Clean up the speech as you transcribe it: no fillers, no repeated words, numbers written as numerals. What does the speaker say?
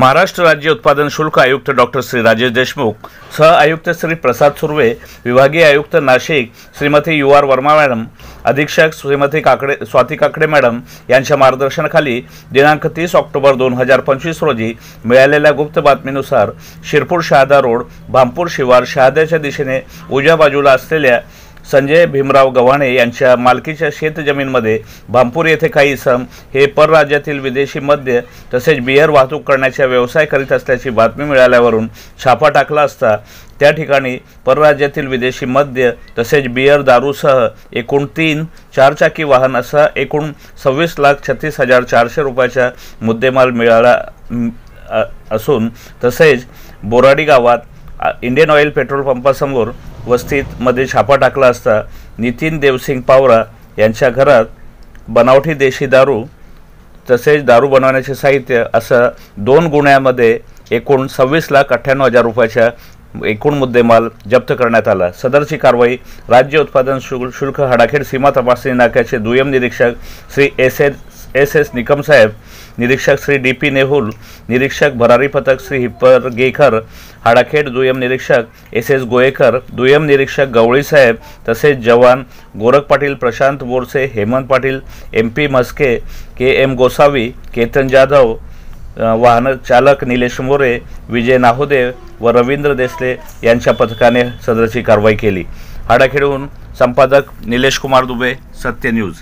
महाराष्ट्र राज्य उत्पादन शुल्क आयुक्त डॉक्टर श्री राजेश देशमुख, सह आयुक्त श्री प्रसाद सुर्वे, विभागीय आयुक्त Nashik Shrimati U R Verma madam, अधीक्षक श्रीमती स्वाती काकडे मॅडम यांच्या मार्गदर्शनाखाली दिनांक 30 ऑक्टोबर 2025 रोजी मिळालेल्या गुप्त बातमीनुसार शिरपूर शहादा रोड भामपूर शिवार शहाद्याच्या दिशेने उजव्या बाजूला असलेल्या संजय भीमराव गव्हाणे यांच्या मालकीच्या शेतजमीनमध्ये भामपूर येथे काही इसम हे परराज्यातील विदेशी मद्य तसेच बियर वाहतूक करण्याचा व्यवसाय करीत असल्याची बातमी मिळाल्यावरून छापा टाकला असता त्या ठिकाणी परराज्यातील विदेशी मद्य तसेच बियर दारूसह एकूण 3 चारचाकी वाहन असा एकूण 26,36,400 रुपयाचा मुद्देमाल मिळाला असून तसेच बोराडी गावात इंडियन ऑइल पेट्रोल पंपासमोर वस्तीत मध्ये छापा टाकला असता नितीन देवसिंग पावरा यांच्या घरात बनावटी देशी दारू तसेच दारू बनवण्याचे साहित्य असं 2 गुन्ह्यामध्ये एकूण 26,98,000 रुपयाचा एकूण मुद्देमाल जप्त करण्यात आला। सदरची कारवाई राज्य उत्पादन शुल्क हाडाखेड सीमा तपासणी नाक्याचे दुय्यम निरीक्षक श्री एस एस निकम साहेब, निरीक्षक श्री डी.पी. नेहुल, निरीक्षक भरारी पथक श्री हिप्पर गेकर, हाडाखेड दुय्यम निरीक्षक एस गोयेकर, दुय्यम निरीक्षक गवळी साहेब तसेच जवान गोरख पाटील, प्रशांत बोरसे, हेमंत पाटील, MP मस्के, KM गोसावी, केतन जाधव, वाहन चालक निलेश मोरे, विजय नाहोदेव व रवींद्र देसले यांच्या पथकाने सदरची कारवाई केली। हाडाखेडहून संपादक निलेश कुमार दुबे, सत्य न्यूज।